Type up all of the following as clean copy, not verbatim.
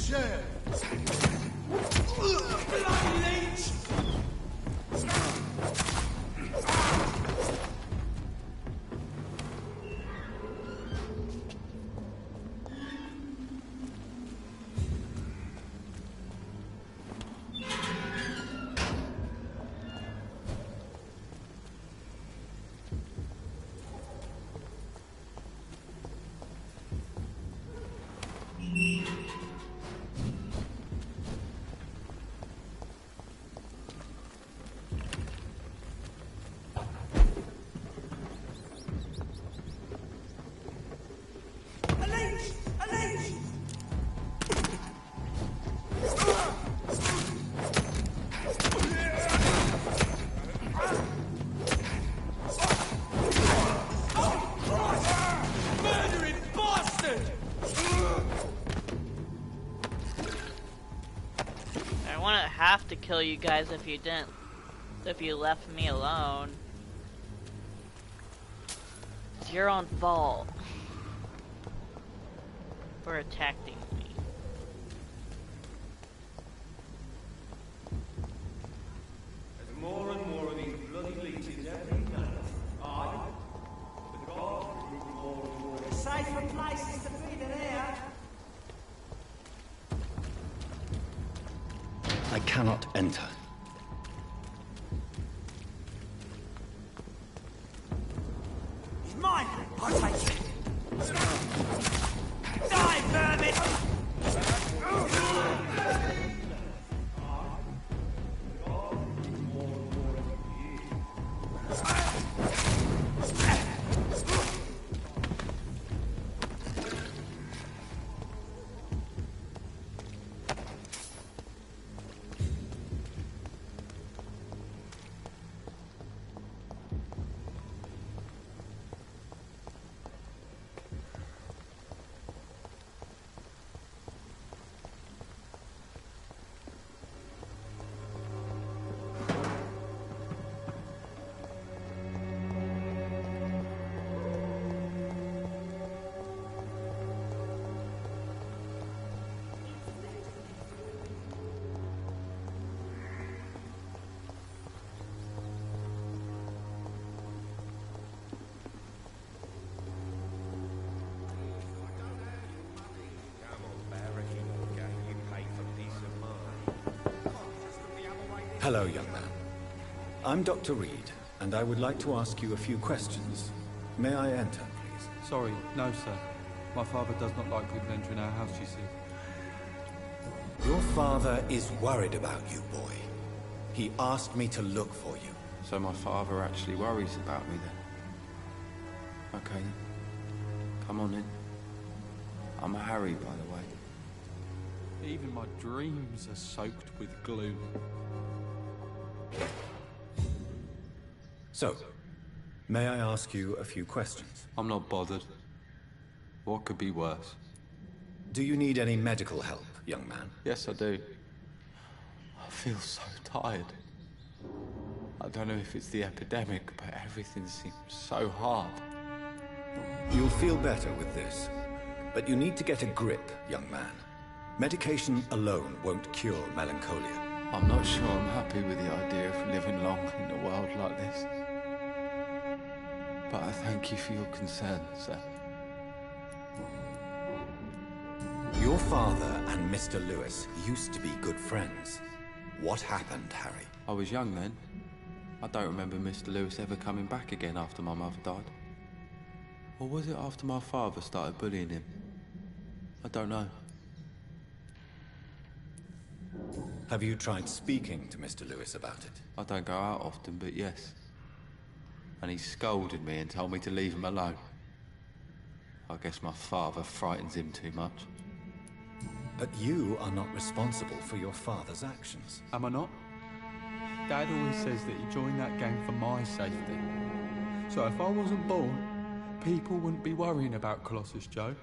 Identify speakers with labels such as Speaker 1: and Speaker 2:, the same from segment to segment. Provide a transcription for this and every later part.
Speaker 1: chair. Bloody leech!
Speaker 2: Have to kill you guys if you didn't, if you left me alone. It's your own fault for attacking me.
Speaker 3: There's more and more of these bloody leeches every night. The gods recruit more and more.
Speaker 4: Safer places to be than here.
Speaker 5: I cannot enter.
Speaker 4: It's mine. I'll take it. Die, vermin!
Speaker 5: Hello, young man. I'm Dr. Reed, and I would like to ask you a few questions. May I enter, please?
Speaker 6: Sorry, no, sir. My father does not like people entering our house, you see.
Speaker 5: Your father is worried about you, boy. He asked me to look for you.
Speaker 6: So my father actually worries about me then? Okay then. Come on in. I'm a Harry, by the way. Even my dreams are soaked with gloom.
Speaker 5: So, may I ask you a few questions?
Speaker 6: I'm not bothered. What could be worse?
Speaker 5: Do you need any medical help, young man?
Speaker 6: Yes, I do. I feel so tired. I don't know if it's the epidemic, but everything seems so hard.
Speaker 5: You'll feel better with this, but you need to get a grip, young man. Medication alone won't cure melancholia.
Speaker 6: I'm not sure I'm happy with the idea of living long in a world like this. But I thank you for your concern, sir.
Speaker 5: Your father and Mr. Lewis used to be good friends. What happened, Harry?
Speaker 6: I was young then. I don't remember Mr. Lewis ever coming back again after my mother died. Or was it after my father started bullying him? I don't know.
Speaker 5: Have you tried speaking to Mr. Lewis about it?
Speaker 6: I don't go out often, but yes. And he scolded me and told me to leave him alone. I guess my father frightens him too much.
Speaker 5: But you are not responsible for your father's actions.
Speaker 6: Am I not? Dad always says that he joined that gang for my safety. So if I wasn't born, people wouldn't be worrying about Colossus Joe.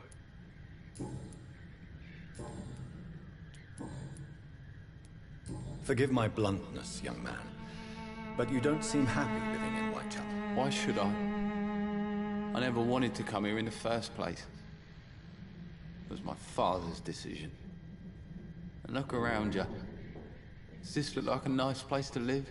Speaker 5: Forgive my bluntness, young man, but you don't seem happy living in Whitechapel.
Speaker 6: Why should I? I never wanted to come here in the first place. It was my father's decision. And look around you. Does this look like a nice place to live?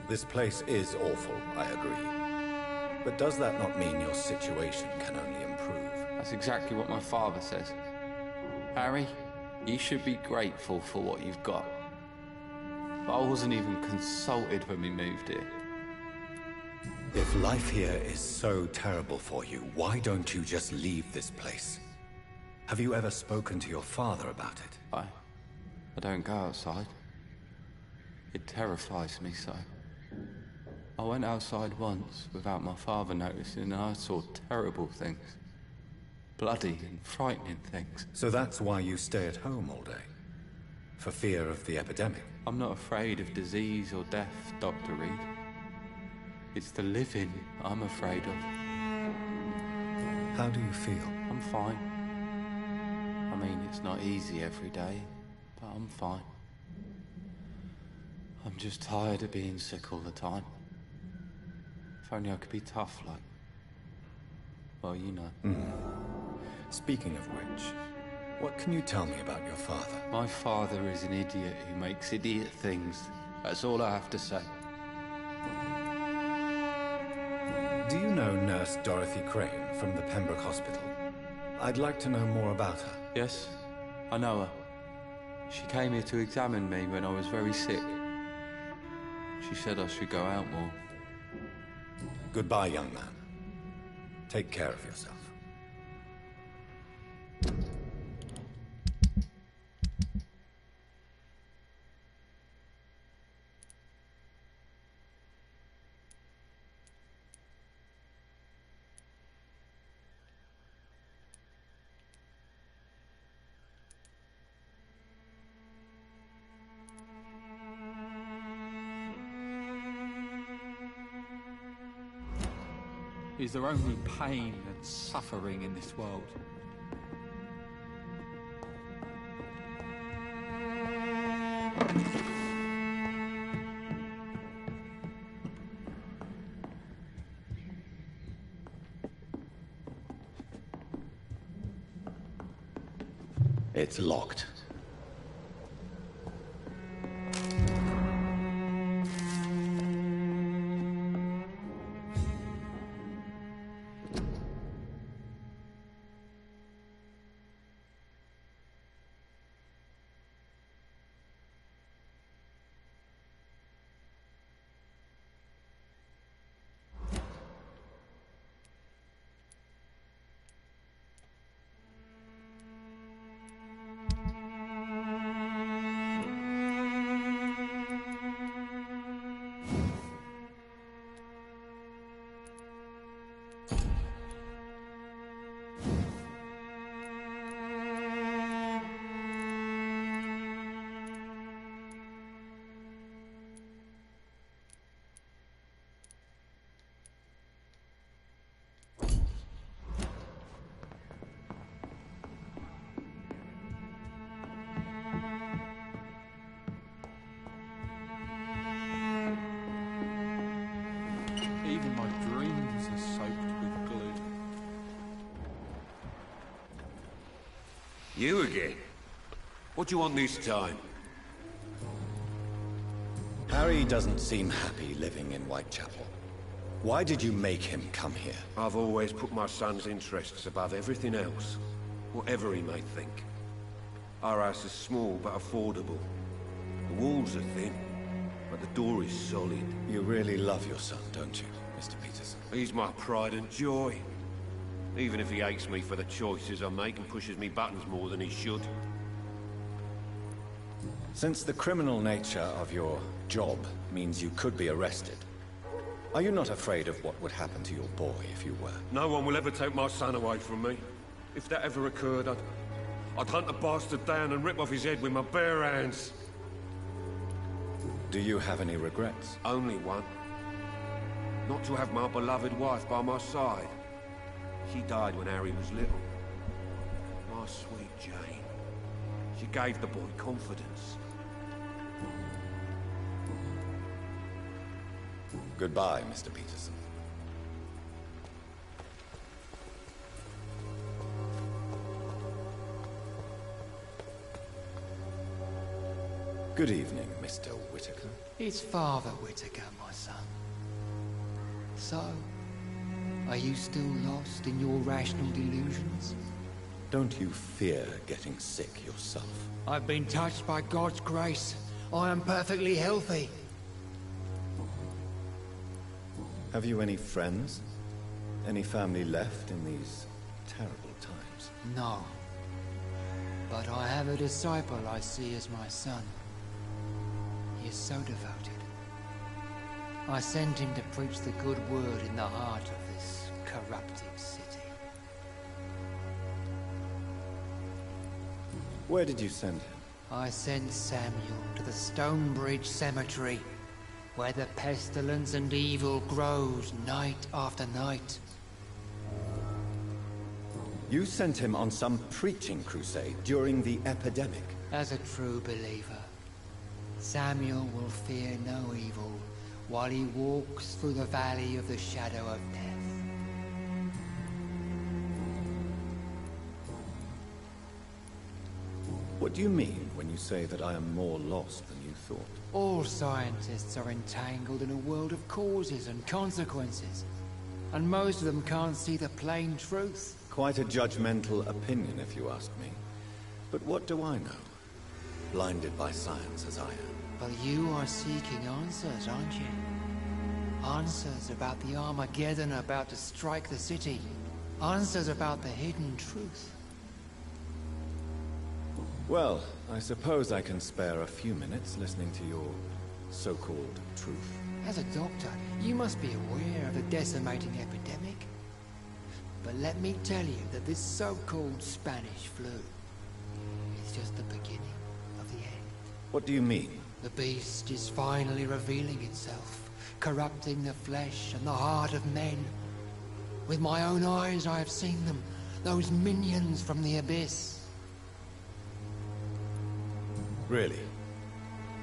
Speaker 5: This place is awful, I agree. But does that not mean your situation can only improve?
Speaker 6: That's exactly what my father says. Harry, you should be grateful for what you've got. But I wasn't even consulted when we moved here.
Speaker 5: If life here is so terrible for you, why don't you just leave this place? Have you ever spoken to your father about it?
Speaker 6: I don't go outside. It terrifies me so. I went outside once without my father noticing and I saw terrible things. Bloody and frightening things.
Speaker 5: So that's why you stay at home all day? For fear of the epidemic?
Speaker 6: I'm not afraid of disease or death, Dr. Reed. It's the living I'm afraid of.
Speaker 5: How do you feel?
Speaker 6: I'm fine. I mean, it's not easy every day, but I'm fine. I'm just tired of being sick all the time. If only I could be tough like... Well, you know.
Speaker 5: Speaking of which, what can you tell me about your father?
Speaker 6: My father is an idiot who makes idiot things. That's all I have to say.
Speaker 5: Do you know Nurse Dorothy Crane from the Pembroke Hospital? I'd like to know more about her.
Speaker 6: Yes, I know her. She came here to examine me when I was very sick. She said I should go out more.
Speaker 5: Goodbye, young man. Take care of yourself.
Speaker 1: Is there only pain and suffering in this world?
Speaker 5: It's locked.
Speaker 1: Even my dreams are soaked with glue.
Speaker 3: You again? What do you want this time?
Speaker 5: Harry doesn't seem happy living in Whitechapel. Why did you make him come here?
Speaker 3: I've always put my son's interests above everything else, whatever he may think. Our house is small but affordable. The walls are thin, but the door is solid.
Speaker 5: You really love your son, don't you, Mr. Peterson?
Speaker 3: He's my pride and joy. Even if he hates me for the choices I make and pushes me buttons more than he should.
Speaker 5: Since the criminal nature of your job means you could be arrested, are you not afraid of what would happen to your boy if you were?
Speaker 3: No one will ever take my son away from me. If that ever occurred, I'd hunt the bastard down and rip off his head with my bare hands.
Speaker 5: Do you have any regrets?
Speaker 3: Only one. Not to have my beloved wife by my side. She died when Harry was little. My sweet Jane. She gave the boy confidence.
Speaker 5: Goodbye, Mr. Peterson. Good evening, Mr. Whitaker.
Speaker 7: It's Father Whitaker, my son. So, are you still lost in your rational delusions?
Speaker 5: Don't you fear getting sick yourself?
Speaker 7: I've been touched by God's grace. I am perfectly healthy.
Speaker 5: Have you any friends? Any family left in these terrible times?
Speaker 7: No. But I have a disciple I see as my son. He is so devoted. I sent him to preach the good word in the heart of this corrupted city.
Speaker 5: Where did you send him?
Speaker 7: I sent Samuel to the Stonebridge Cemetery, where the pestilence and evil grows night after night.
Speaker 5: You sent him on some preaching crusade during the epidemic.
Speaker 7: As a true believer, Samuel will fear no evil while he walks through the valley of the shadow of death.
Speaker 5: What do you mean when you say that I am more lost than you thought?
Speaker 7: All scientists are entangled in a world of causes and consequences, and most of them can't see the plain truth.
Speaker 5: Quite a judgmental opinion, if you ask me. But what do I know? Blinded by science as I am.
Speaker 7: But you are seeking answers, aren't you? Answers about the Armageddon about to strike the city. Answers about the hidden truth.
Speaker 5: Well, I suppose I can spare a few minutes listening to your so-called truth.
Speaker 7: As a doctor, you must be aware of the decimating epidemic. But let me tell you that this so-called Spanish flu is just the beginning of the end.
Speaker 5: What do you mean?
Speaker 7: The beast is finally revealing itself, corrupting the flesh and the heart of men. With my own eyes I have seen them, those minions from the abyss.
Speaker 5: Really?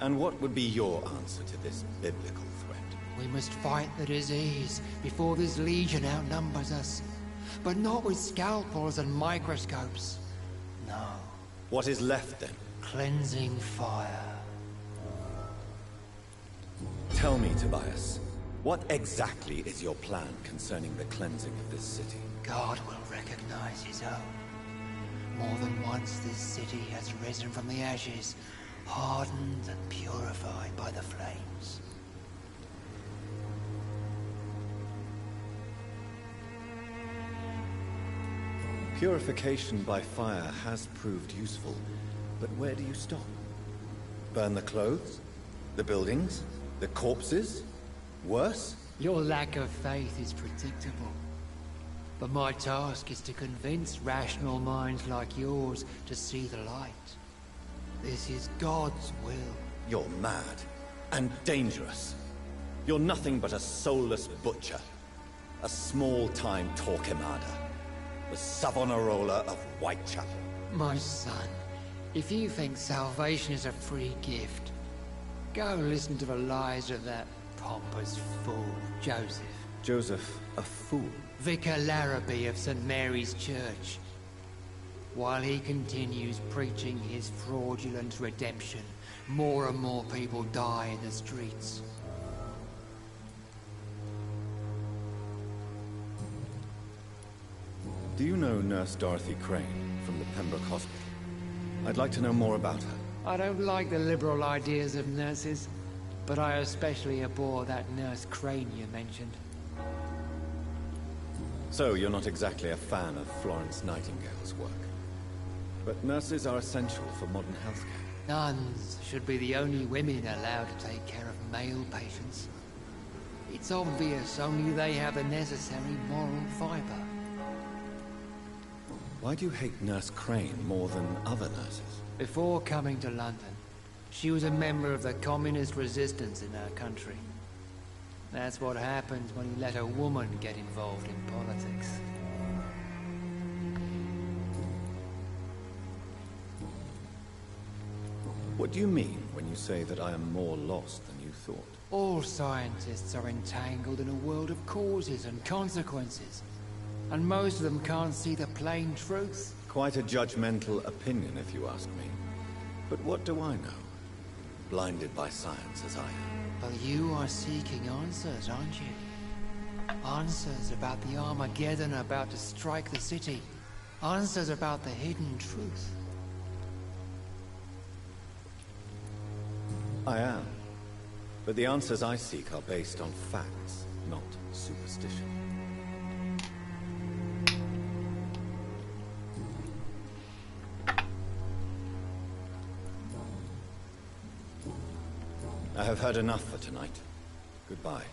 Speaker 5: And what would be your answer to this biblical threat?
Speaker 7: We must fight the disease before this legion outnumbers us. But not with scalpels and microscopes. No.
Speaker 5: What is left then?
Speaker 7: Cleansing fire.
Speaker 5: Tell me, Tobias, what exactly is your plan concerning the cleansing of this city?
Speaker 7: God will recognize his own. More than once this city has risen from the ashes, hardened and purified by the flames.
Speaker 5: Purification by fire has proved useful, but where do you stop? Burn the clothes? The buildings? The corpses? Worse?
Speaker 7: Your lack of faith is predictable. But my task is to convince rational minds like yours to see the light. This is God's will.
Speaker 5: You're mad. And dangerous. You're nothing but a soulless butcher. A small-time Torquemada. The Savonarola of Whitechapel.
Speaker 7: My son, if you think salvation is a free gift, go listen to the lies of that pompous fool, Joseph.
Speaker 5: Joseph, a fool?
Speaker 7: Vicar Larrabee of St. Mary's Church. While he continues preaching his fraudulent redemption, more and more people die in the streets.
Speaker 5: Do you know Nurse Dorothy Crane from the Pembroke Hospital? I'd like to know more about her.
Speaker 7: I don't like the liberal ideas of nurses, but I especially abhor that Nurse Crane you mentioned.
Speaker 5: So you're not exactly a fan of Florence Nightingale's work. But nurses are essential for modern healthcare.
Speaker 7: Nuns should be the only women allowed to take care of male patients. It's obvious only they have the necessary moral fiber.
Speaker 5: Why do you hate Nurse Crane more than other nurses?
Speaker 7: Before coming to London, she was a member of the communist resistance in our country. That's what happens when you let a woman get involved in politics.
Speaker 5: What do you mean when you say that I am more lost than you thought?
Speaker 7: All scientists are entangled in a world of causes and consequences, and most of them can't see the plain truth.
Speaker 5: Quite a judgmental opinion, if you ask me. But what do I know? Blinded by science as I am.
Speaker 7: But you are seeking answers, aren't you? Answers about the Armageddon about to strike the city. Answers about the hidden truth.
Speaker 5: I am. But the answers I seek are based on facts, not superstition. I have heard enough for tonight. Goodbye.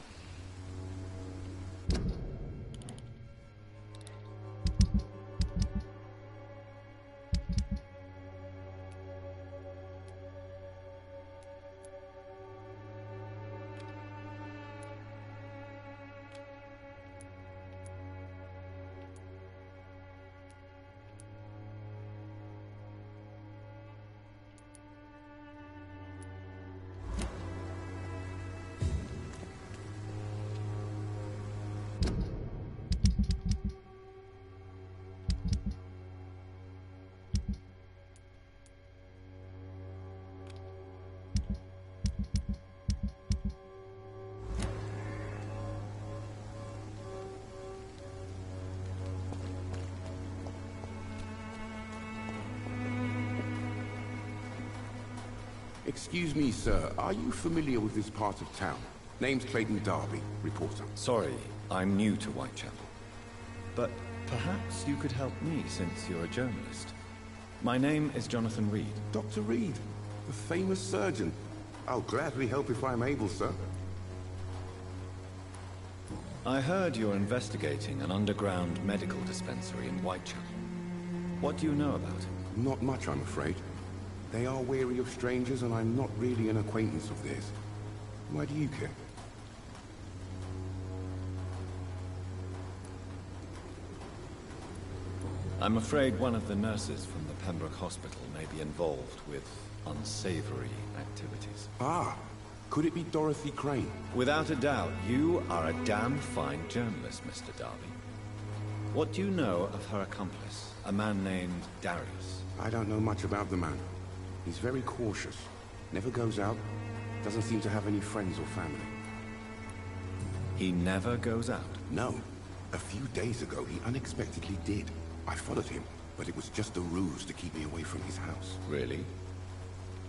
Speaker 8: Excuse me, sir. Are you familiar with this part of town? Name's Clayton Darby, reporter.
Speaker 5: Sorry, I'm new to Whitechapel. But perhaps you could help me since you're a journalist. My name is Jonathan Reed.
Speaker 8: Dr. Reed, the famous surgeon. I'll gladly help if I'm able, sir.
Speaker 5: I heard you're investigating an underground medical dispensary in Whitechapel. What do you know about it?
Speaker 8: Not much, I'm afraid. They are wary of strangers, and I'm not really an acquaintance of theirs. Why do you care?
Speaker 5: I'm afraid one of the nurses from the Pembroke Hospital may be involved with unsavory activities.
Speaker 8: Ah, could it be Dorothy Crane?
Speaker 5: Without a doubt, you are a damn fine journalist, Mr. Darby. What do you know of her accomplice, a man named Darius?
Speaker 8: I don't know much about the man. He's very cautious. Never goes out. Doesn't seem to have any friends or family.
Speaker 5: He never goes out?
Speaker 8: No. A few days ago, he unexpectedly did. I followed him, but it was just a ruse to keep me away from his house.
Speaker 5: Really?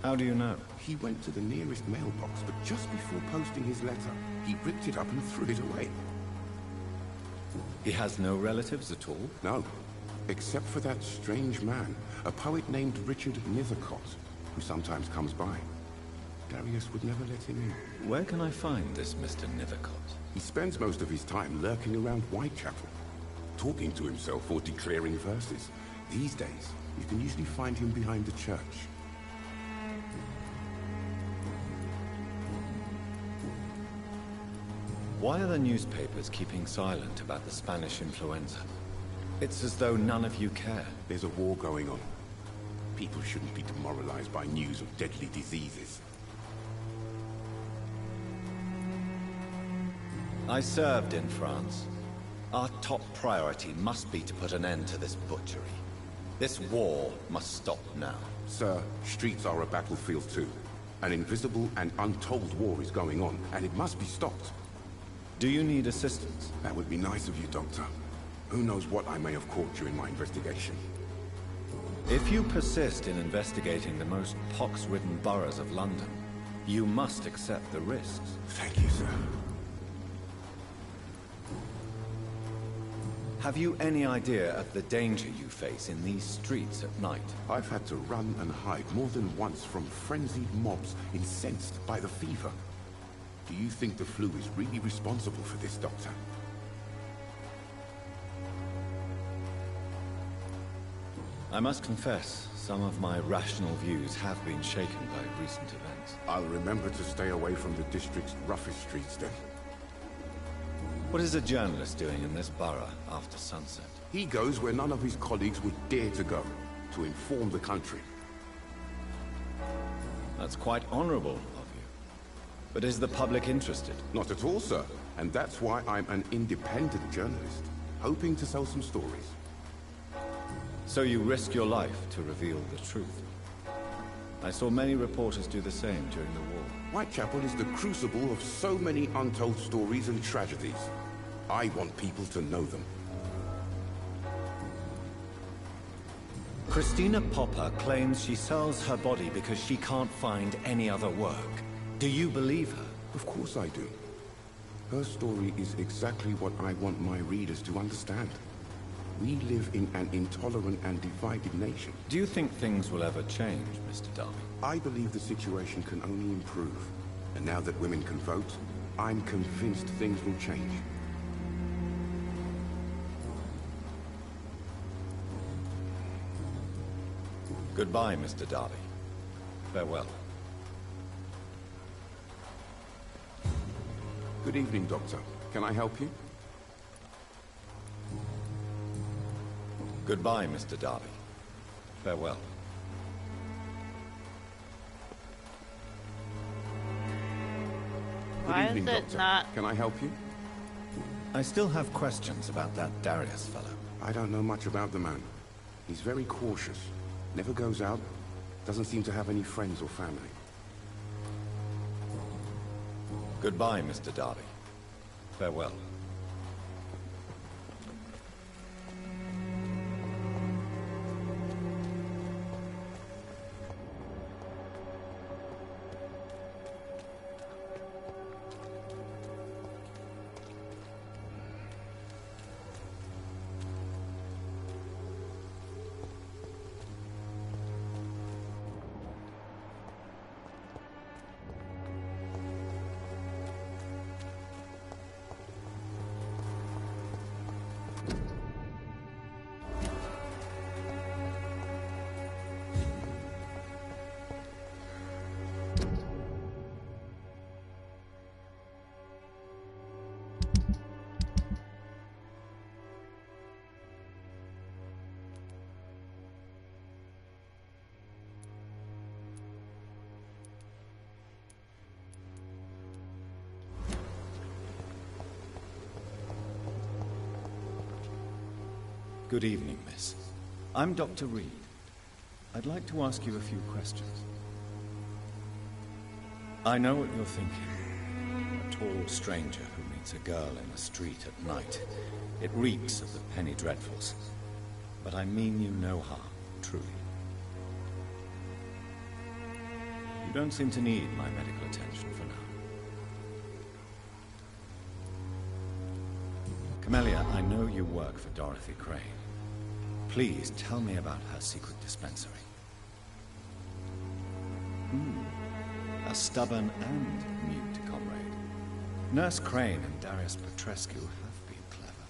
Speaker 5: How do you know?
Speaker 8: He went to the nearest mailbox, but just before posting his letter, he ripped it up and threw it away.
Speaker 5: He has no relatives at all?
Speaker 8: No. Except for that strange man, a poet named Richard Nethercott, who sometimes comes by. Darius would never let him in.
Speaker 5: Where can I find this Mr. Nethercott?
Speaker 8: He spends most of his time lurking around Whitechapel, talking to himself or declaring verses. These days, you can usually find him behind the church.
Speaker 5: Why are the newspapers keeping silent about the Spanish influenza? It's as though none of you care.
Speaker 8: There's a war going on. People shouldn't be demoralized by news of deadly diseases.
Speaker 5: I served in France. Our top priority must be to put an end to this butchery. This war must stop now.
Speaker 8: Sir, streets are a battlefield too. An invisible and untold war is going on, and it must be stopped.
Speaker 5: Do you need assistance?
Speaker 8: That would be nice of you, Doctor. Who knows what I may have caught during my investigation.
Speaker 5: If you persist in investigating the most pox-ridden boroughs of London, you must accept the risks.
Speaker 8: Thank you, sir.
Speaker 5: Have you any idea of the danger you face in these streets at night?
Speaker 8: I've had to run and hide more than once from frenzied mobs incensed by the fever. Do you think the flu is really responsible for this, Doctor?
Speaker 5: I must confess, some of my rational views have been shaken by recent events.
Speaker 8: I'll remember to stay away from the district's roughest streets then.
Speaker 5: What is a journalist doing in this borough after sunset?
Speaker 8: He goes where none of his colleagues would dare to go, to inform the country.
Speaker 5: That's quite honorable of you. But is the public interested?
Speaker 8: Not at all, sir. And that's why I'm an independent journalist, hoping to sell some stories.
Speaker 5: So you risk your life to reveal the truth. I saw many reporters do the same during the war.
Speaker 8: Whitechapel is the crucible of so many untold stories and tragedies. I want people to know them.
Speaker 5: Christina Popper claims she sells her body because she can't find any other work. Do you believe her?
Speaker 8: Of course I do. Her story is exactly what I want my readers to understand. We live in an intolerant and divided nation.
Speaker 5: Do you think things will ever change, Mr. Darby?
Speaker 8: I believe the situation can only improve. And now that women can vote, I'm convinced things will change.
Speaker 5: Goodbye, Mr. Darby. Farewell.
Speaker 8: Good evening, Doctor. Can I help you?
Speaker 5: Goodbye, Mr. Darby. Farewell.
Speaker 2: Why
Speaker 8: Good evening,
Speaker 2: is it
Speaker 8: Doctor.
Speaker 2: not?
Speaker 8: Can I help you?
Speaker 5: I still have questions about that Darius fellow.
Speaker 8: I don't know much about the man. He's very cautious. Never goes out. Doesn't seem to have any friends or family.
Speaker 5: Goodbye, Mr. Darby. Farewell. Good evening, miss. I'm Dr. Reed. I'd like to ask you a few questions. I know what you're thinking. A tall stranger who meets a girl in the street at night. It reeks of the penny dreadfuls. But I mean you no harm, truly. You don't seem to need my medical attention for now. Camellia, I know you work for Dorothy Crane. Please tell me about her secret dispensary. A stubborn and mute comrade. Nurse Crane and Darius Petrescu have been clever.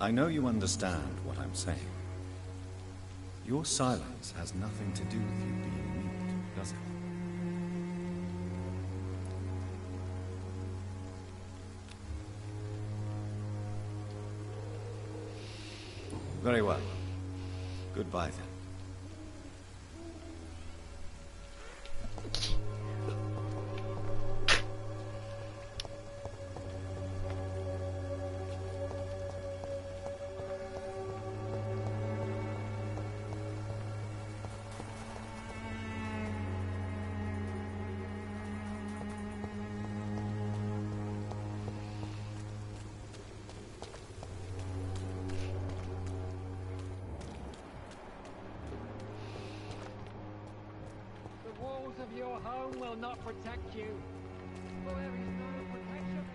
Speaker 5: I know you understand what I'm saying. Your silence has nothing to do with you being mute, does it? Very well. Goodbye, then.
Speaker 9: The walls of your home will not protect you. For there is no protection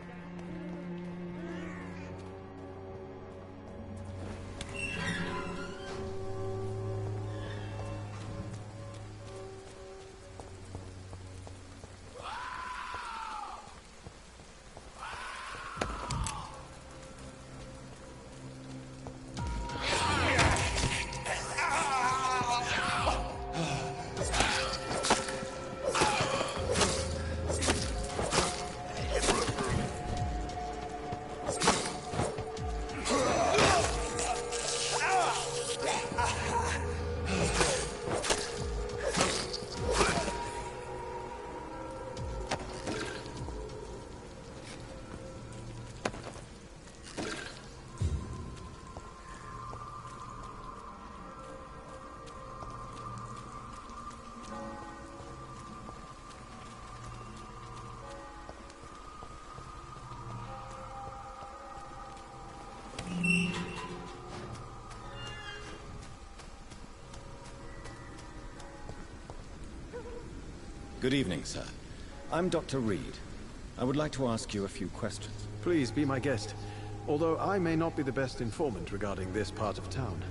Speaker 5: Good evening, sir. I'm Dr. Reed. I would like to ask you a few questions.
Speaker 10: Please be my guest. Although I may not be the best informant regarding this part of town,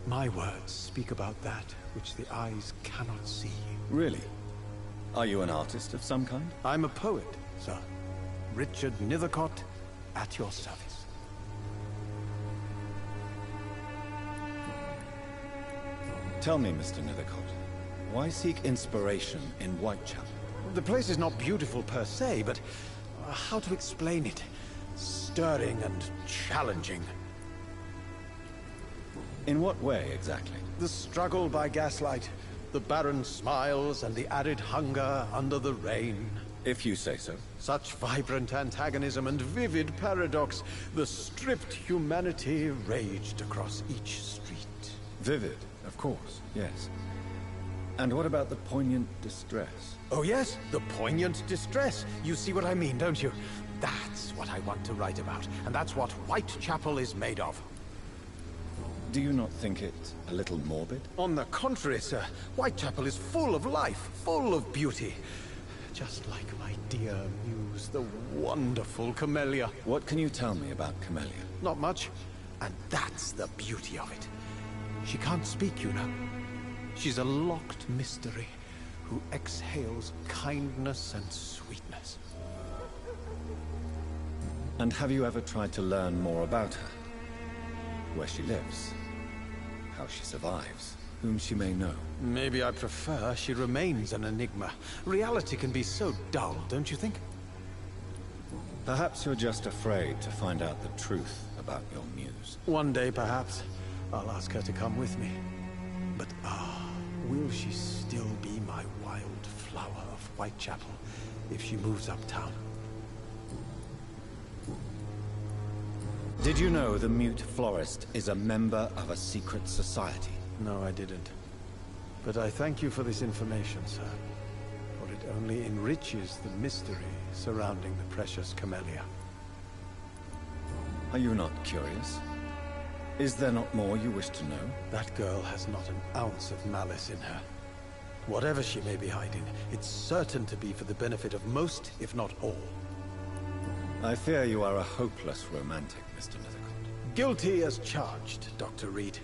Speaker 10: my words speak about that which the eyes cannot see.
Speaker 5: Really? Are you an artist of some kind?
Speaker 10: I'm a poet, sir. Richard Nethercott, at your service.
Speaker 5: Tell me, Mr. Nethercott, why seek inspiration in Whitechapel?
Speaker 10: The place is not beautiful per se, but how to explain it? Stirring and challenging.
Speaker 5: In what way, exactly?
Speaker 10: The struggle by gaslight, the barren smiles and the arid hunger under the rain.
Speaker 5: If you say so.
Speaker 10: Such vibrant antagonism and vivid paradox, the stripped humanity raged across each street.
Speaker 5: Vivid, of course, yes. And what about the poignant distress?
Speaker 10: Oh yes, the poignant distress. You see what I mean, don't you? That's what I want to write about, and that's what Whitechapel is made of.
Speaker 5: Do you not think it a little morbid?
Speaker 10: On the contrary, sir. Whitechapel is full of life, full of beauty. Just like my dear muse, the wonderful Camellia.
Speaker 5: What can you tell me about Camellia?
Speaker 10: Not much, and that's the beauty of it. She can't speak, you know. She's a locked mystery who exhales kindness and sweetness.
Speaker 5: And have you ever tried to learn more about her? Where she lives? How she survives? Whom she may know?
Speaker 10: Maybe I prefer she remains an enigma. Reality can be so dull, don't you think?
Speaker 5: Perhaps you're just afraid to find out the truth about your muse.
Speaker 10: One day, perhaps, I'll ask her to come with me. But will she still be my wild flower of Whitechapel if she moves uptown?
Speaker 5: Did you know the Mute Florist is a member of a secret society?
Speaker 10: No, I didn't. But I thank you for this information, sir. For it only enriches the mystery surrounding the precious Camellia.
Speaker 5: Are you not curious? Is there not more you wish to know?
Speaker 10: That girl has not an ounce of malice in her. Whatever she may be hiding, it's certain to be for the benefit of most, if not all.
Speaker 5: I fear you are a hopeless romantic, Mr. Nethercott.
Speaker 10: Guilty as charged, Dr. Reed.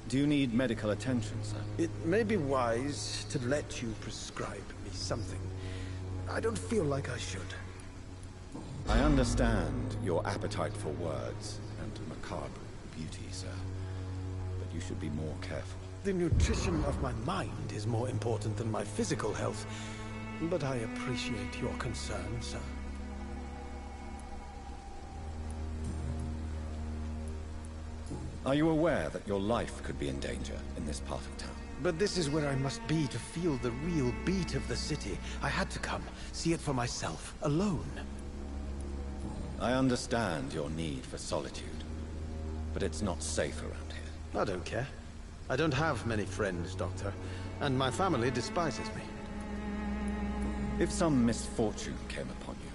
Speaker 5: Do you need medical attention, sir?
Speaker 10: It may be wise to let you prescribe me something. I don't feel like I should.
Speaker 5: I understand your appetite for words and macabre beauty, sir. But you should be more careful.
Speaker 10: The nutrition of my mind is more important than my physical health. But I appreciate your concern, sir.
Speaker 5: Are you aware that your life could be in danger in this part of town?
Speaker 10: But this is where I must be to feel the real beat of the city. I had to come, see it for myself, alone.
Speaker 5: I understand your need for solitude, but it's not safe around here.
Speaker 10: I don't care. I don't have many friends, Doctor, and my family despises me.
Speaker 5: If some misfortune came upon you,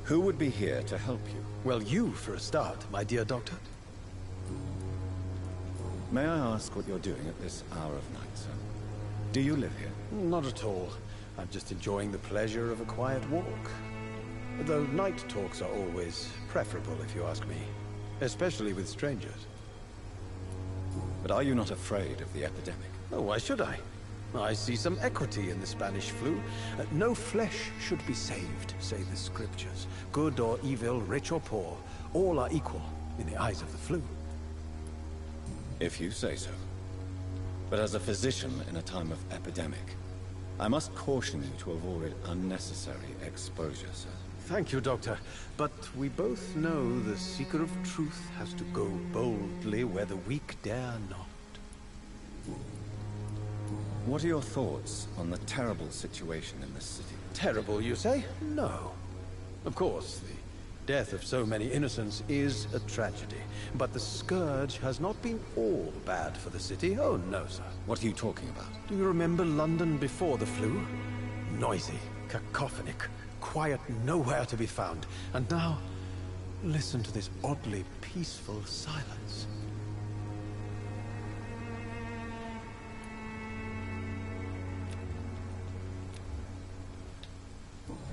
Speaker 5: who would be here to help you?
Speaker 10: Well, you, for a start, my dear Doctor.
Speaker 5: May I ask what you're doing at this hour of night, sir? Do you live here?
Speaker 10: Not at all. I'm just enjoying the pleasure of a quiet walk. Though night talks are always preferable, if you ask me. Especially with strangers.
Speaker 5: But are you not afraid of the epidemic?
Speaker 10: Oh, why should I? I see some equity in the Spanish flu. No flesh should be saved, say the scriptures. Good or evil, rich or poor, all are equal in the eyes of the flu.
Speaker 5: If you say so. But as a physician in a time of epidemic, I must caution you to avoid unnecessary exposure, sir.
Speaker 10: Thank you, Doctor. But we both know the seeker of truth has to go boldly where the weak dare not.
Speaker 5: What are your thoughts on the terrible situation in this city?
Speaker 10: Terrible, you say? No. Of course, the death of so many innocents is a tragedy. But the scourge has not been all bad for the city. Oh, no, sir.
Speaker 5: What are you talking about?
Speaker 10: Do you remember London before the flu? Noisy, cacophonic, quiet nowhere to be found. And now, listen to this oddly peaceful silence.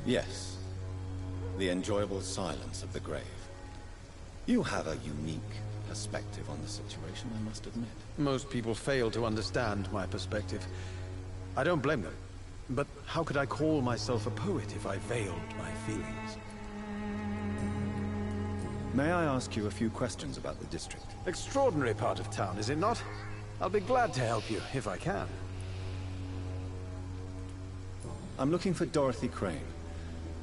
Speaker 5: Yes. The enjoyable silence of the grave. You have a unique perspective on the situation, I must admit.
Speaker 10: Most people fail to understand my perspective. I don't blame them. But how could I call myself a poet if I veiled my feelings?
Speaker 5: May I ask you a few questions about the district?
Speaker 10: Extraordinary part of town, is it not? I'll be glad to help you, if I can.
Speaker 5: I'm looking for Dorothy Crane,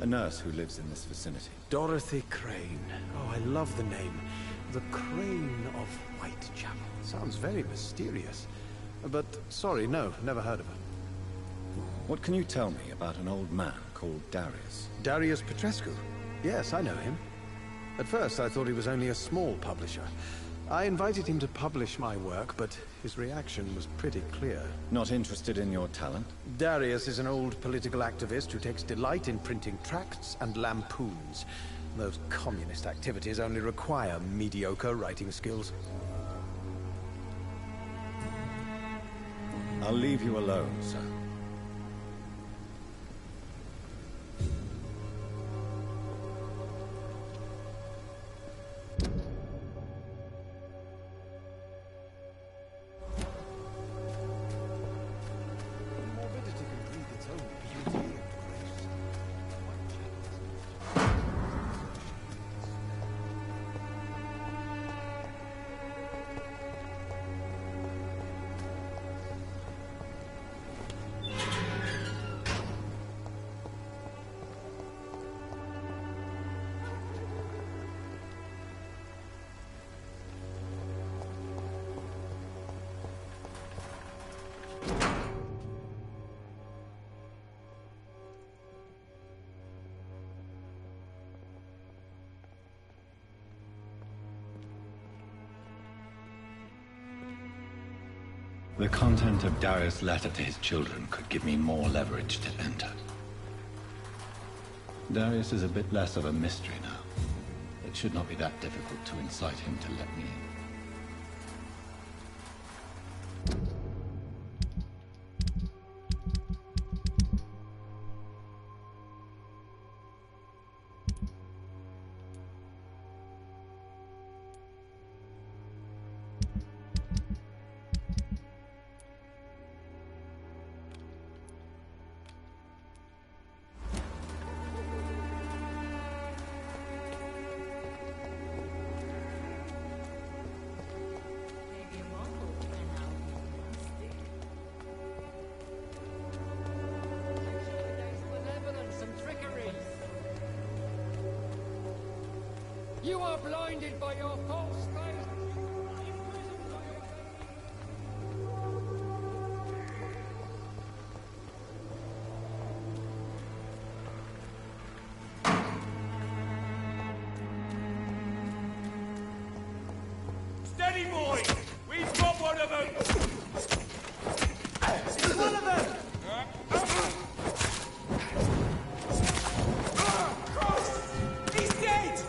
Speaker 5: a nurse who lives in this vicinity.
Speaker 10: Dorothy Crane. Oh, I love the name. The Crane of Whitechapel. Sounds very mysterious. But, sorry, no, never heard of her.
Speaker 5: What can you tell me about an old man called Darius?
Speaker 10: Darius Petrescu? Yes, I know him. At first, I thought he was only a small publisher. I invited him to publish my work, but his reaction was pretty clear.
Speaker 5: Not interested in your talent?
Speaker 10: Darius is an old political activist who takes delight in printing tracts and lampoons. Those communist activities only require mediocre writing skills.
Speaker 5: I'll leave you alone, sir. The content of Darius' letter to his children could give me more leverage to enter. Darius is a bit less of a mystery now. It should not be that difficult to incite him to let me in.
Speaker 9: You are blinded by your false faith.
Speaker 4: Steady, boys! We've got one of them! One of them! He's dead!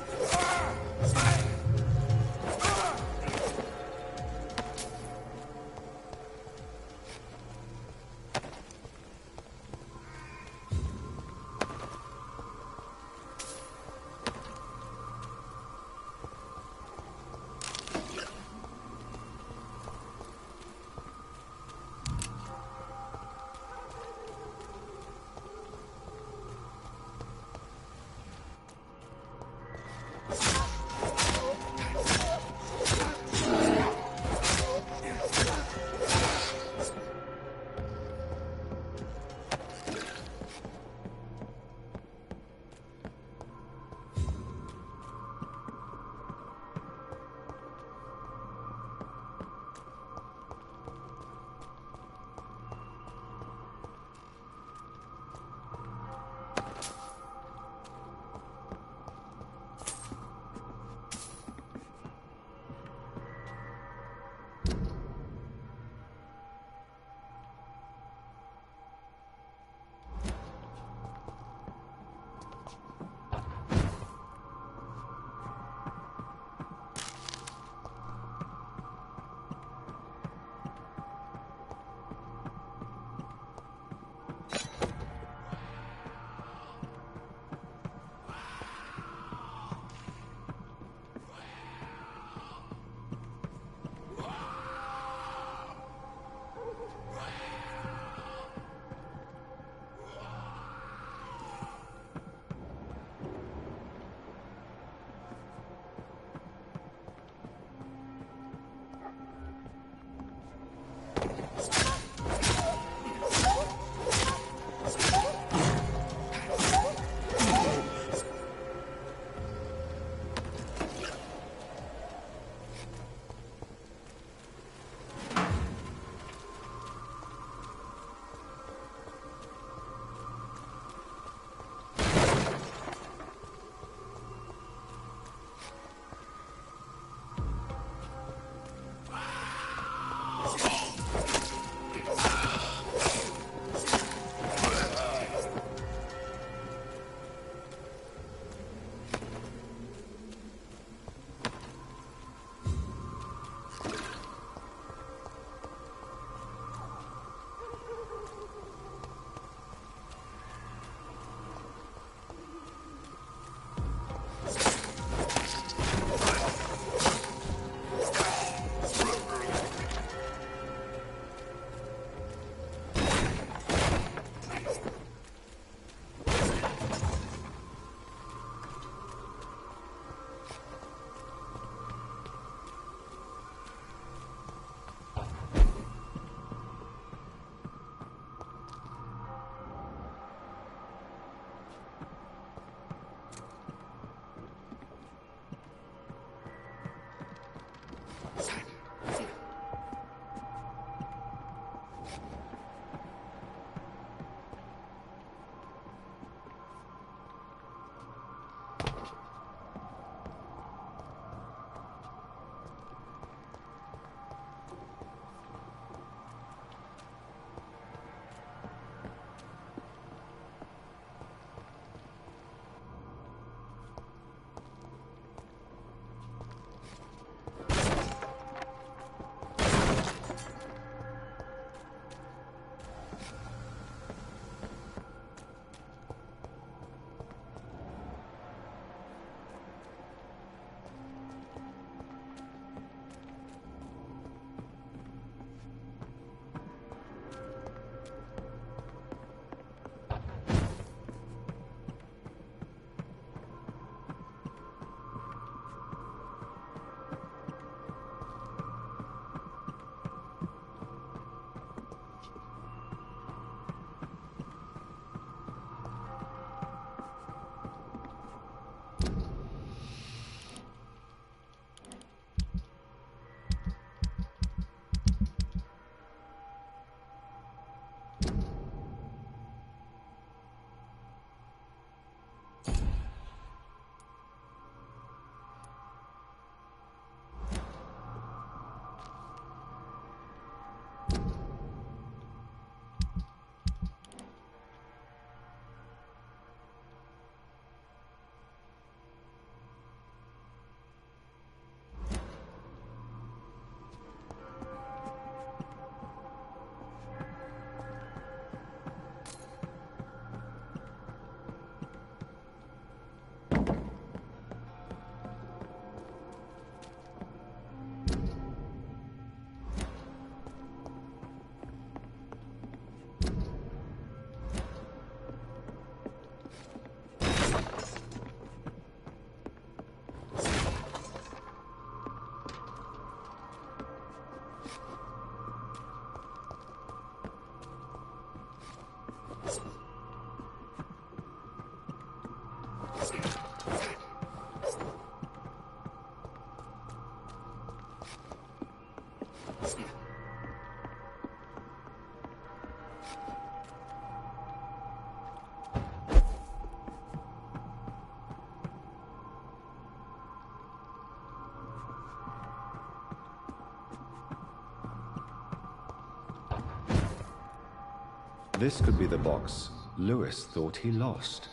Speaker 5: This could be the box Lewis thought he lost.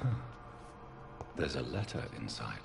Speaker 5: Huh. There's a letter inside.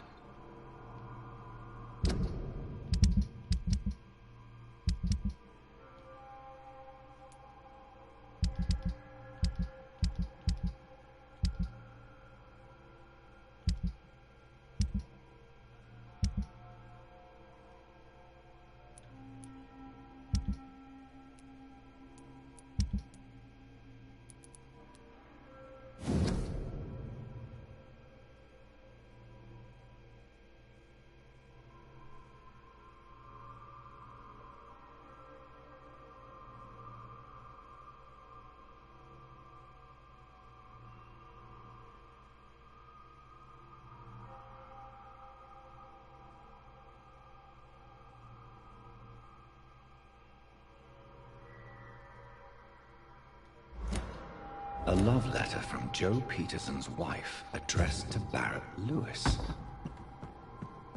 Speaker 5: A love letter from Joe Peterson's wife, addressed to Barrett Lewis.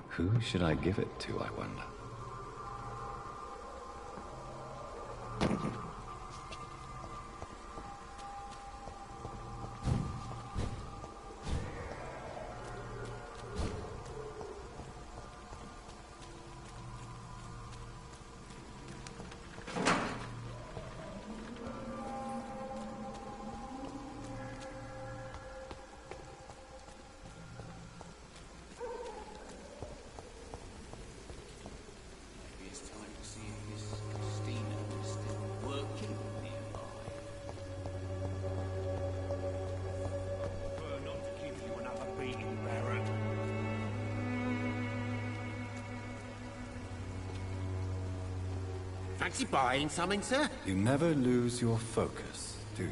Speaker 5: Who should I give it to, I wonder?
Speaker 3: Fancy buying something, sir?
Speaker 5: You never lose your focus, do you?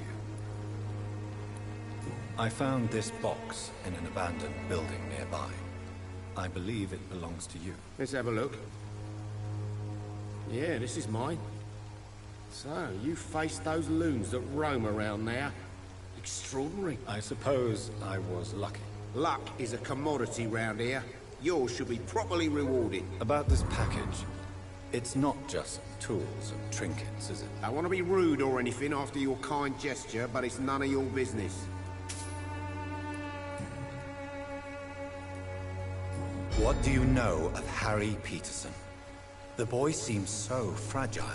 Speaker 5: I found this box in an abandoned building nearby. I believe it belongs to you.
Speaker 3: Let's have a look. Yeah, this is mine. So, you faced those loons that roam around there. Extraordinary.
Speaker 5: I suppose I was lucky.
Speaker 3: Luck is a commodity round here. Yours should be properly rewarded.
Speaker 5: About this package, it's not just tools and trinkets, is it?
Speaker 3: I want to be rude or anything after your kind gesture, but it's none of your business.
Speaker 5: What do you know of Harry Peterson? The boy seems so fragile.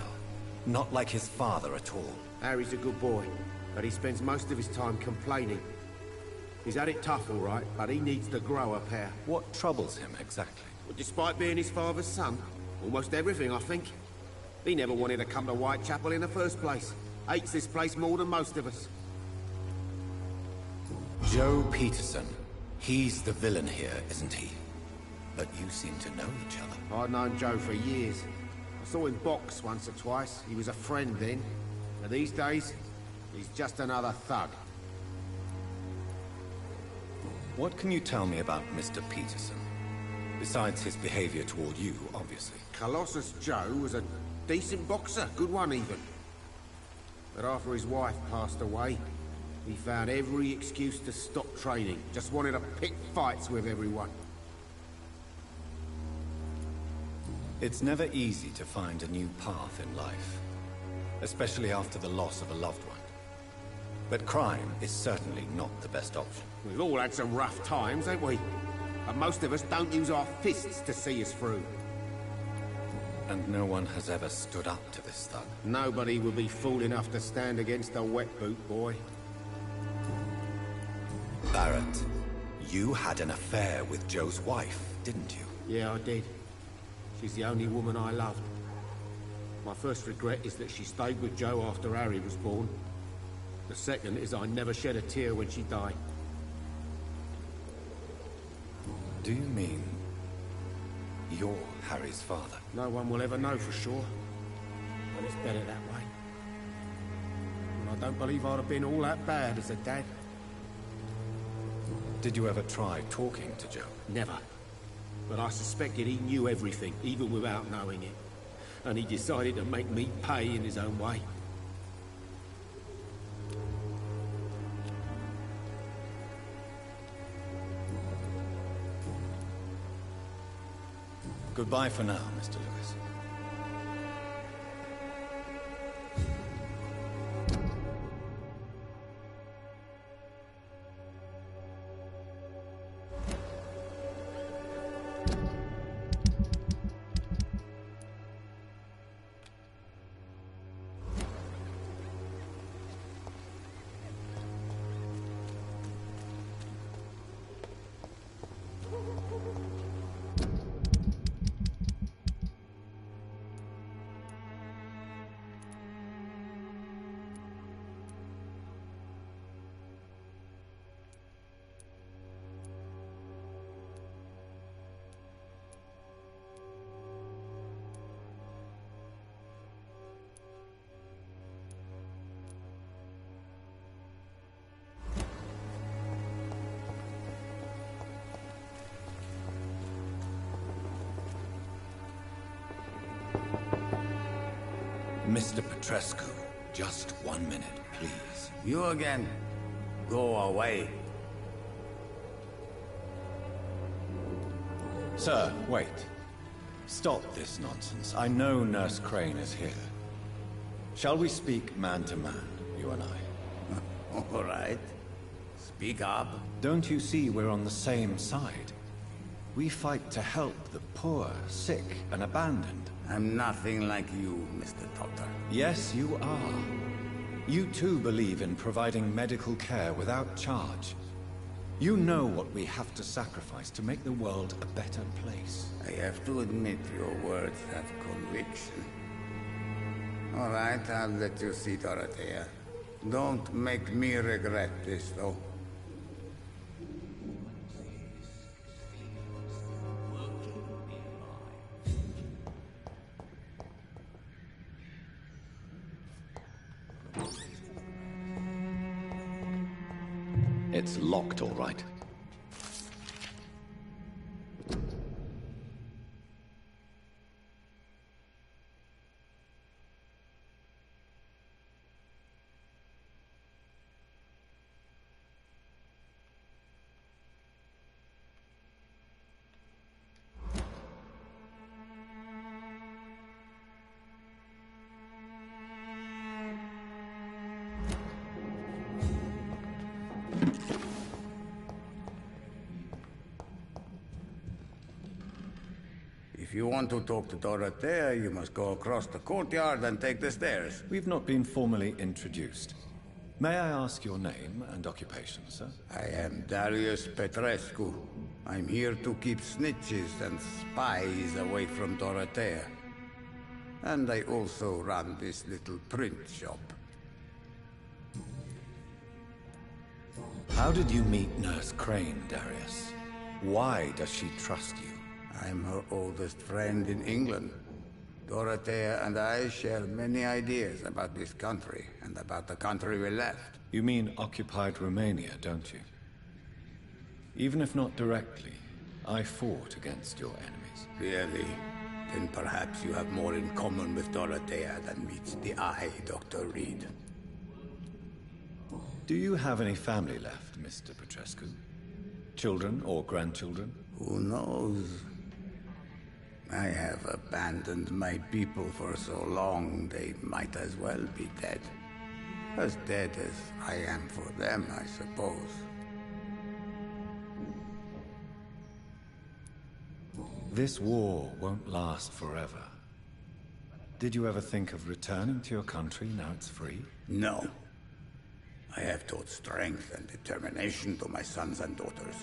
Speaker 5: Not like his father at all.
Speaker 3: Harry's a good boy, but he spends most of his time complaining. He's had it tough, all right, but he needs to grow a pair.
Speaker 5: What troubles him exactly?
Speaker 3: Well, despite being his father's son, almost everything, I think. He never wanted to come to Whitechapel in the first place. Hates this place more than most of us.
Speaker 5: Joe Peterson. He's the villain here, isn't he? But you seem to know each other.
Speaker 3: I've known Joe for years. I saw him box once or twice. He was a friend then. But these days, he's just another thug.
Speaker 5: What can you tell me about Mr. Peterson? Besides his behavior toward you, obviously.
Speaker 3: Colossus Joe was a decent boxer, good one even. But after his wife passed away, he found every excuse to stop training. Just wanted to pick fights with everyone.
Speaker 5: It's never easy to find a new path in life, especially after the loss of a loved one. But crime is certainly not the best option.
Speaker 3: We've all had some rough times, ain't we? And most of us don't use our fists to see us through.
Speaker 5: And no one has ever stood up to this thug.
Speaker 3: Nobody would be fool enough to stand against a wet boot boy.
Speaker 5: Barrett, you had an affair with Joe's wife, didn't you?
Speaker 3: Yeah, I did. She's the only woman I loved. My first regret is that she stayed with Joe after Harry was born. The second is I never shed a tear when she died.
Speaker 5: Do you mean you're Harry's father?
Speaker 3: No one will ever know for sure. But it's better that way. And I don't believe I'd have been all that bad as a dad.
Speaker 5: Did you ever try talking to Joe?
Speaker 3: Never. But I suspected he knew everything, even without knowing it.
Speaker 11: and he decided to make me pay in his own way.
Speaker 5: Goodbye for now, Mr. Lewis. Mr. Petrescu, just 1 minute, please.
Speaker 12: You again? Go away.
Speaker 5: Sir, wait. Stop this nonsense. I know Nurse Crane is here. Shall we speak man to man, you and I?
Speaker 12: All right. Speak up.
Speaker 5: Don't you see we're on the same side? We fight to help the poor, sick, and abandoned.
Speaker 12: I'm nothing like you, Mr. Doctor.
Speaker 5: Yes, you are. You too believe in providing medical care without charge. You know what we have to sacrifice to make the world a better place.
Speaker 12: I have to admit your words have conviction. All right, I'll let you see Dorothea. Don't make me regret this, though.
Speaker 5: It's locked, all right.
Speaker 12: If you want to talk to Dorothea, you must go across the courtyard and take the stairs.
Speaker 5: We've not been formally introduced. May I ask your name and occupation, sir?
Speaker 12: I am Darius Petrescu. I'm here to keep snitches and spies away from Dorothea. And I also run this little print shop.
Speaker 5: How did you meet Nurse Crane, Darius? Why does she trust you?
Speaker 12: I'm her oldest friend in England. Dorothea and I share many ideas about this country and about the country we left.
Speaker 5: You mean occupied Romania, don't you? Even if not directly, I fought against your enemies.
Speaker 12: Really? Then perhaps you have more in common with Dorothea than meets the eye, Dr. Reed.
Speaker 5: Do you have any family left, Mr. Petrescu? Children or grandchildren?
Speaker 12: Who knows? I have abandoned my people for so long, they might as well be dead. As dead as I am for them, I suppose.
Speaker 5: This war won't last forever. Did you ever think of returning to your country now it's free?
Speaker 12: No. I have taught strength and determination to my sons and daughters.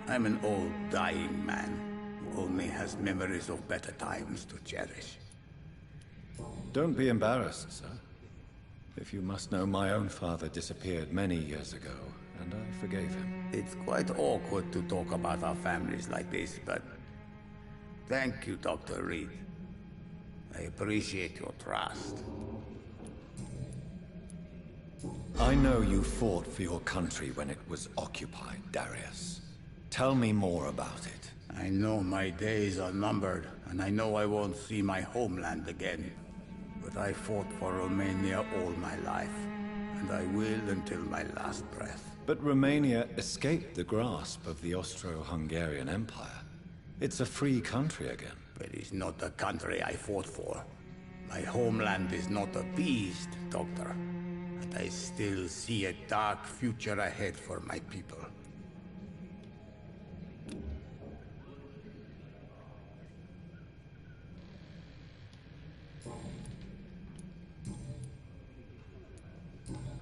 Speaker 12: I'm an old, dying man who only has memories of better times to cherish.
Speaker 5: Don't be embarrassed, sir. If you must know, my own father disappeared many years ago, and I forgave him.
Speaker 12: It's quite awkward to talk about our families like this, but thank you, Dr. Reed. I appreciate your trust.
Speaker 5: I know you fought for your country when it was occupied, Darius. Tell me more about it.
Speaker 12: I know my days are numbered, and I know I won't see my homeland again. But I fought for Romania all my life, and I will until my last breath.
Speaker 5: But Romania escaped the grasp of the Austro-Hungarian Empire. It's a free country again.
Speaker 12: But it's not the country I fought for. My homeland is not appeased, Doctor. And I still see a dark future ahead for my people.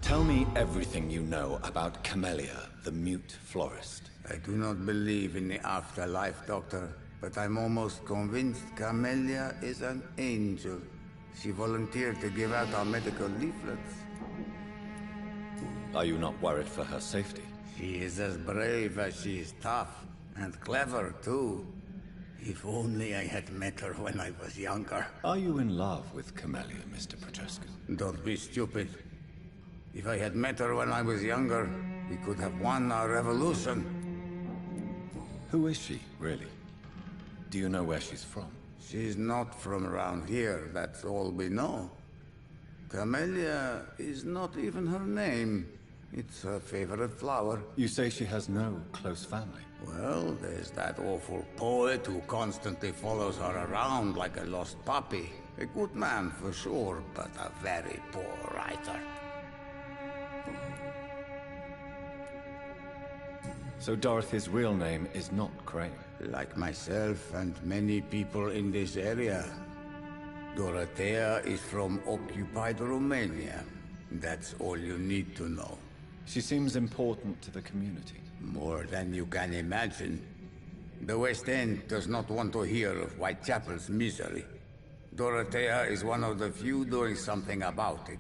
Speaker 5: Tell me everything you know about Camellia, the mute florist.
Speaker 12: I do not believe in the afterlife, Doctor, but I'm almost convinced Camellia is an angel. She volunteered to give out our medical leaflets.
Speaker 5: Are you not worried for her safety?
Speaker 12: She is as brave as she is tough, and clever, too. If only I had met her when I was younger.
Speaker 5: Are you in love with Camellia, Mr. Petrescu?
Speaker 12: Don't be stupid. If I had met her when I was younger, we could have won our revolution.
Speaker 5: Who is she, really? Do you know where she's from?
Speaker 12: She's not from around here, that's all we know. Camellia is not even her name. It's her favorite flower.
Speaker 5: You say she has no close family?
Speaker 12: Well, there's that awful poet who constantly follows her around like a lost puppy. A good man for sure, but a very poor writer.
Speaker 5: So Dorothy's real name is not Crane?
Speaker 12: Like myself and many people in this area. Dorothea is from occupied Romania. That's all you need to know.
Speaker 5: She seems important to the community.
Speaker 12: More than you can imagine. The West End does not want to hear of Whitechapel's misery. Dorothea is one of the few doing something about it.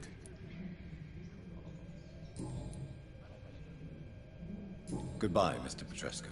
Speaker 5: Goodbye, Mr. Petrescu.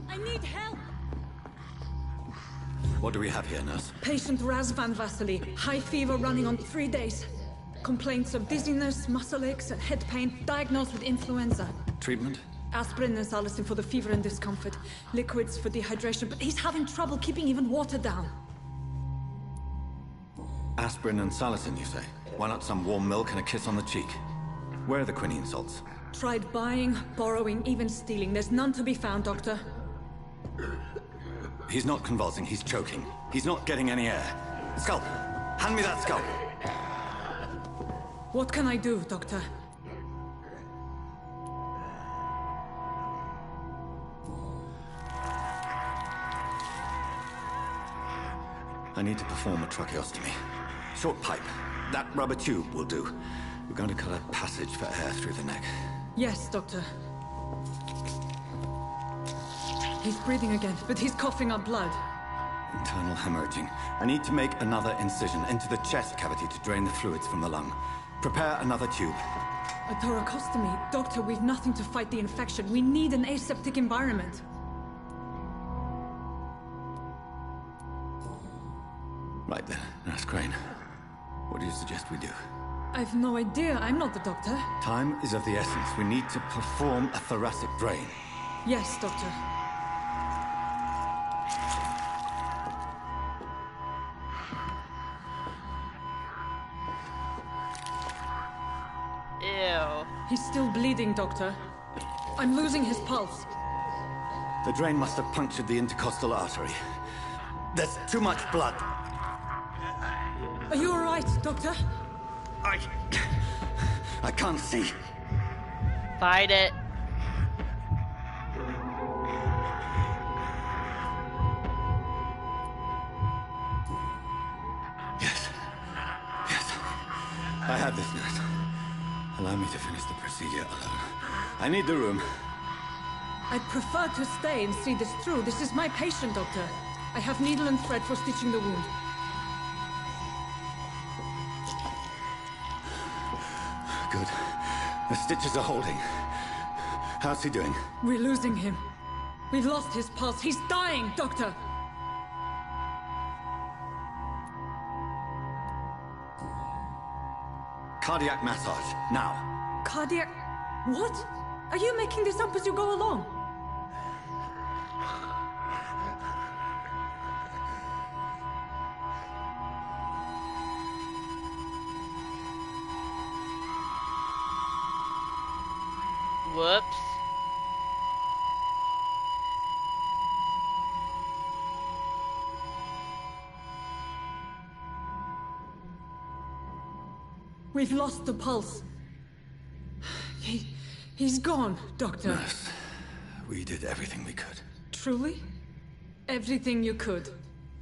Speaker 13: I need help!
Speaker 5: What do we have here, nurse?
Speaker 13: Patient Razvan Vasily. High fever running on 3 days. Complaints of dizziness, muscle aches, and head pain. Diagnosed with influenza.
Speaker 5: Treatment?
Speaker 13: Aspirin and salicin for the fever and discomfort. Liquids for dehydration, but he's having trouble keeping even water down.
Speaker 5: Aspirin and salicin, you say? Why not some warm milk and a kiss on the cheek? Where are the quinine salts?
Speaker 13: Tried buying, borrowing, even stealing. There's none to be found, Doctor.
Speaker 5: He's not convulsing, he's choking. He's not getting any air. Skull! Hand me that skull!
Speaker 13: What can I do, Doctor?
Speaker 5: I need to perform a tracheostomy. Short pipe. That rubber tube will do. We're going to cut a passage for air through the neck.
Speaker 13: Yes, Doctor. He's breathing again, but he's coughing up blood.
Speaker 5: Internal hemorrhaging. I need to make another incision into the chest cavity to drain the fluids from the lung. Prepare another tube.
Speaker 13: A thoracostomy? Doctor, we've nothing to fight the infection. We need an aseptic environment.
Speaker 5: Right then, Nurse Crane. What do you suggest we do?
Speaker 13: I've no idea. I'm not the doctor.
Speaker 5: Time is of the essence. We need to perform a thoracic drain.
Speaker 13: Yes, Doctor.
Speaker 2: Ew.
Speaker 13: He's still bleeding, Doctor. I'm losing his pulse.
Speaker 5: The drain must have punctured the intercostal artery. There's too much blood.
Speaker 13: Are you all right, Doctor?
Speaker 5: I can't see.
Speaker 2: Fight it.
Speaker 5: Yes. I have this, nurse. Allow me to finish the procedure alone. I need the room.
Speaker 13: I'd prefer to stay and see this through. This is my patient, Doctor. I have needle and thread for stitching the wound.
Speaker 5: Good. The stitches are holding. How's he doing?
Speaker 13: We're losing him. We've lost his pulse. He's dying, Doctor!
Speaker 5: Cardiac massage, now.
Speaker 13: Cardiac... What? Are you making this up as you go along?
Speaker 2: Whoops.
Speaker 13: We've lost the pulse. He's gone, Doctor.
Speaker 5: Nurse, we did everything we could.
Speaker 13: Truly? Everything you could.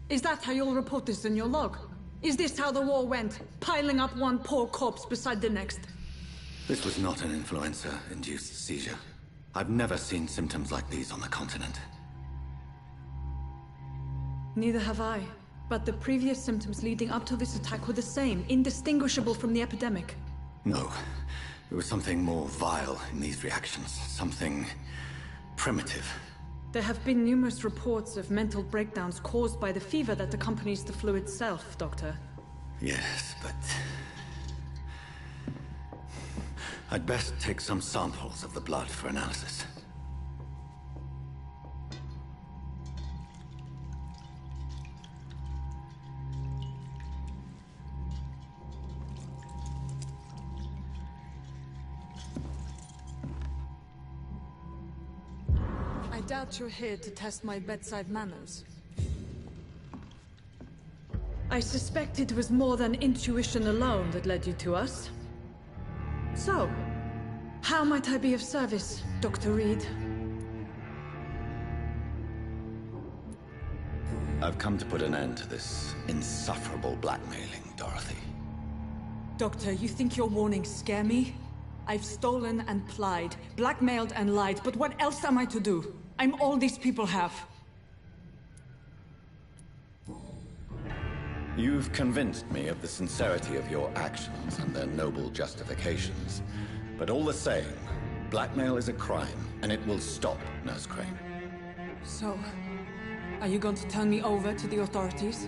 Speaker 13: Is that how you'll report this in your log? Is this how the war went? Piling up one poor corpse beside the next?
Speaker 5: This was not an influenza-induced seizure. I've never seen symptoms like these on the continent.
Speaker 13: Neither have I. But the previous symptoms leading up to this attack were the same, indistinguishable from the epidemic.
Speaker 5: No. There was something more vile in these reactions. Something primitive.
Speaker 13: There have been numerous reports of mental breakdowns caused by the fever that accompanies the flu itself, Doctor.
Speaker 5: Yes, but... I'd best take some samples of the blood for analysis.
Speaker 13: I doubt you're here to test my bedside manners. I suspect it was more than intuition alone that led you to us. So, how might I be of service, Dr. Reed?
Speaker 5: I've come to put an end to this insufferable blackmailing, Dorothy.
Speaker 13: Doctor, you think your warnings scare me? I've stolen and plied, blackmailed and lied, but what else am I to do? I'm all these people have.
Speaker 5: You've convinced me of the sincerity of your actions and their noble justifications. But all the same, blackmail is a crime, and it will stop, Nurse Crane.
Speaker 13: So, are you going to turn me over to the authorities?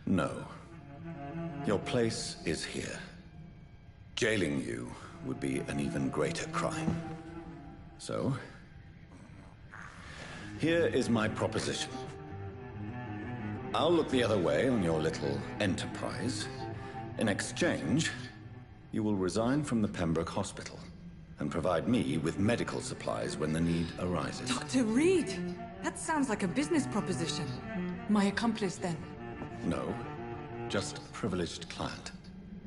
Speaker 5: No. Your place is here. Jailing you would be an even greater crime. So, here is my proposition. I'll look the other way on your little enterprise. In exchange, you will resign from the Pembroke Hospital and provide me with medical supplies when the need arises.
Speaker 13: Dr. Reed! That sounds like a business proposition. My accomplice, then?
Speaker 5: No, just a privileged client.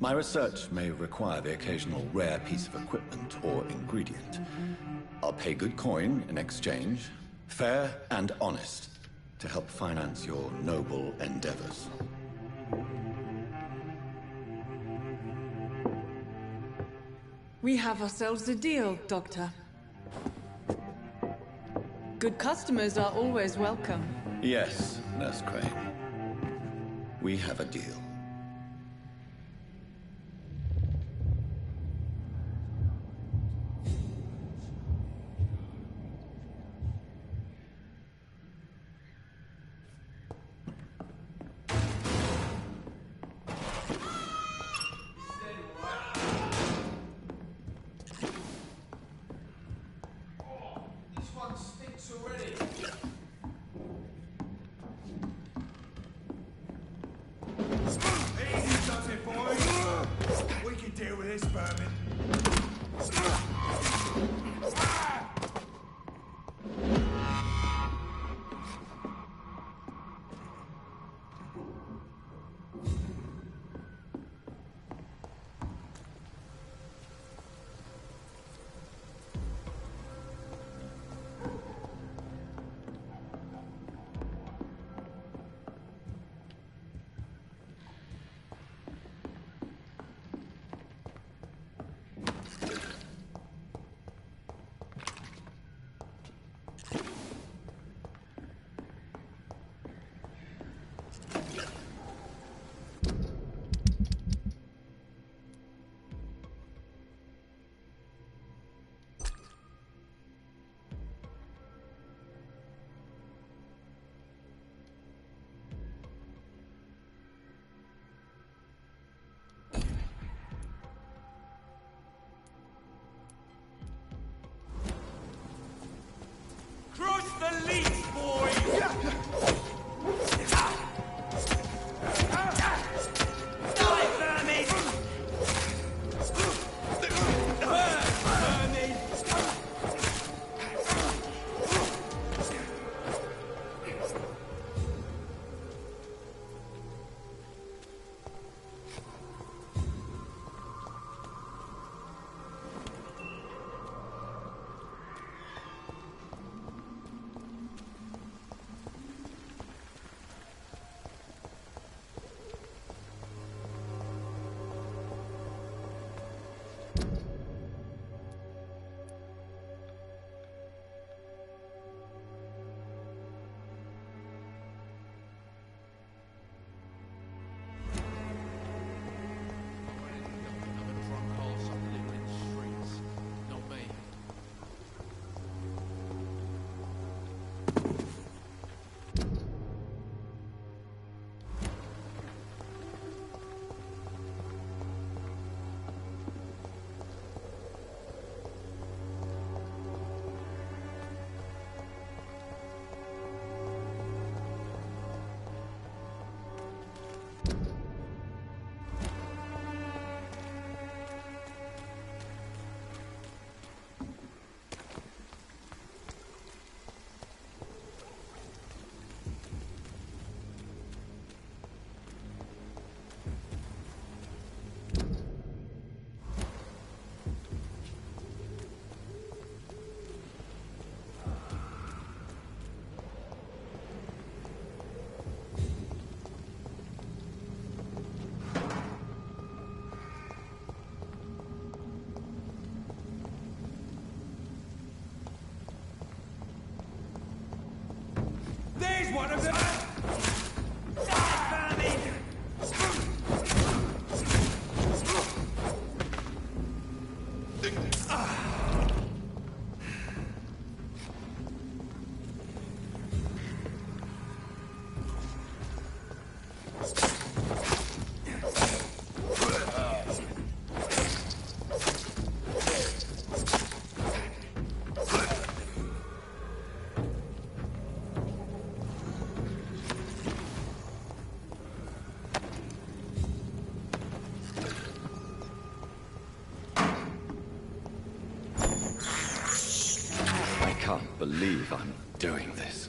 Speaker 5: My research may require the occasional rare piece of equipment or ingredient. I'll pay good coin in exchange, fair and honest, to help finance your noble endeavors.
Speaker 13: We have ourselves a deal, Doctor. Good customers are always welcome.
Speaker 5: Yes, Nurse Crane. We have a deal.
Speaker 4: Crush the leech, boy! Die, vermin! Burn, vermin! There's one of them! Die, vermin!
Speaker 5: can't believe I'm doing this.